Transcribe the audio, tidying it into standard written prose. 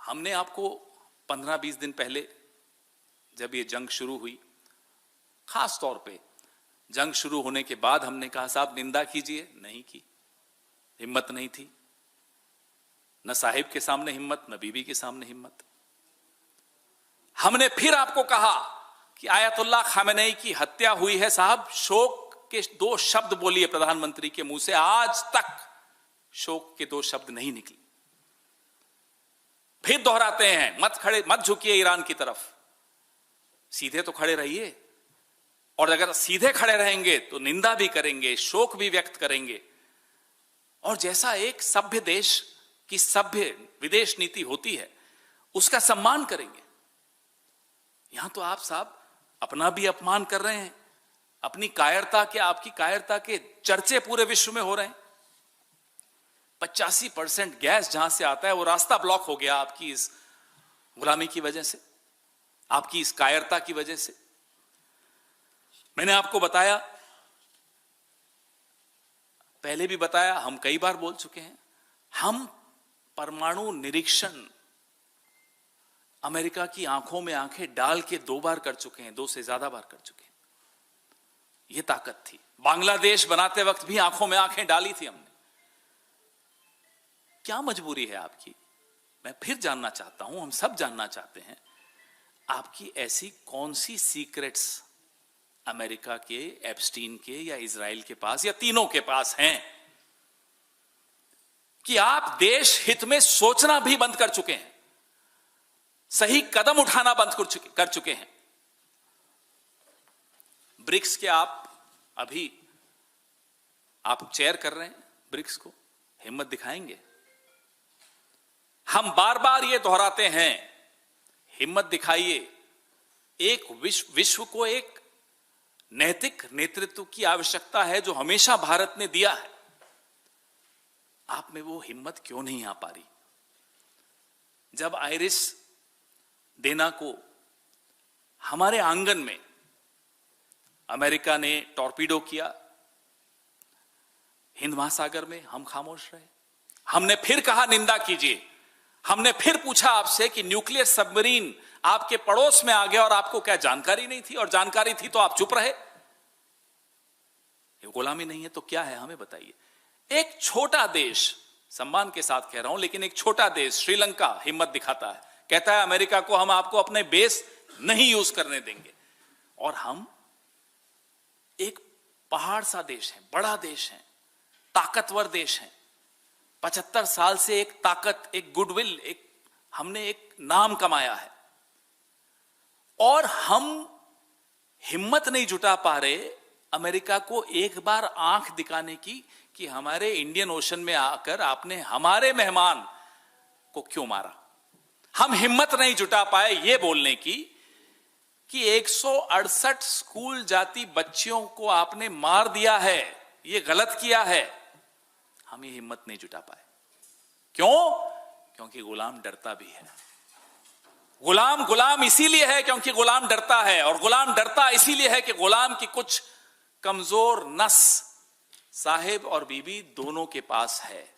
हमने आपको 15-20 दिन पहले जब ये जंग शुरू हुई, खास तौर पे जंग शुरू होने के बाद हमने कहा साहब निंदा कीजिए, नहीं की, हिम्मत नहीं थी, न साहिब के सामने हिम्मत, न बीबी के सामने हिम्मत। हमने फिर आपको कहा कि आयतुल्लाह खामेनेई की हत्या हुई है साहब, शोक के 2 शब्द बोलिए प्रधानमंत्री के मुंह से, आज तक शोक के 2 शब्द नहीं निकले। फिर दोहराते हैं, मत झुकिए ईरान की तरफ, सीधे तो खड़े रहिए, और अगर सीधे खड़े रहेंगे तो निंदा भी करेंगे, शोक भी व्यक्त करेंगे, और जैसा एक सभ्य देश की सभ्य विदेश नीति होती है उसका सम्मान करेंगे। यहां तो आप साहब अपना भी अपमान कर रहे हैं, अपनी कायरता के, आपकी कायरता के चर्चे पूरे विश्व में हो रहे हैं। 85% गैस जहां से आता है वो रास्ता ब्लॉक हो गया आपकी इस गुलामी की वजह से, आपकी इस कायरता की वजह से। मैंने आपको बताया, पहले भी बताया, हम कई बार बोल चुके हैं, हम परमाणु निरीक्षण अमेरिका की आंखों में आंखें डाल के 2 बार कर चुके हैं, 2 से ज्यादा बार कर चुके हैं। यह ताकत थी। बांग्लादेश बनाते वक्त भी आंखों में आंखें डाली थी हमने। क्या मजबूरी है आपकी? मैं फिर जानना चाहता हूं, हम सब जानना चाहते हैं, आपकी ऐसी कौन सी सीक्रेट्स अमेरिका के, एप्स्टीन के या इजराइल के पास या तीनों के पास हैं कि आप देश हित में सोचना भी बंद कर चुके हैं, सही कदम उठाना बंद कर चुके हैं। ब्रिक्स के अभी आप चेयर कर रहे हैं ब्रिक्स को, हिम्मत दिखाएंगे? हम बार बार ये दोहराते हैं, हिम्मत दिखाइए। एक विश्व को एक नैतिक नेतृत्व की आवश्यकता है जो हमेशा भारत ने दिया है। आप में वो हिम्मत क्यों नहीं आ पा रही? जब आइरिस डेना को हमारे आंगन में अमेरिका ने टॉर्पीडो किया, हिंद महासागर में, हम खामोश रहे। हमने फिर कहा निंदा कीजिए, हमने फिर पूछा आपसे कि न्यूक्लियर सबमरीन आपके पड़ोस में आ गया और आपको क्या जानकारी नहीं थी? और जानकारी थी तो आप चुप रहे। ये गुलामी नहीं है तो क्या है, हमें बताइए। एक छोटा देश, सम्मान के साथ कह रहा हूं, लेकिन एक छोटा देश श्रीलंका हिम्मत दिखाता है, कहता है अमेरिका को हम आपको अपने बेस नहीं यूज करने देंगे। और हम एक पहाड़ सा देश है, बड़ा देश है, ताकतवर देश है, 75 साल से एक ताकत, एक गुडविल, हमने एक नाम कमाया है, और हम हिम्मत नहीं जुटा पा रहे अमेरिका को एक बार आंख दिखाने की कि हमारे इंडियन ओशन में आकर आपने हमारे मेहमान को क्यों मारा। हम हिम्मत नहीं जुटा पाए ये बोलने की कि 168 स्कूल जाती बच्चियों को आपने मार दिया है, ये गलत किया है। हम ये हिम्मत नहीं जुटा पाए। क्यों? क्योंकि गुलाम डरता भी है। गुलाम इसीलिए है क्योंकि गुलाम डरता है, और गुलाम डरता इसीलिए है कि गुलाम की कुछ कमजोर नस साहिब और बीबी दोनों के पास है।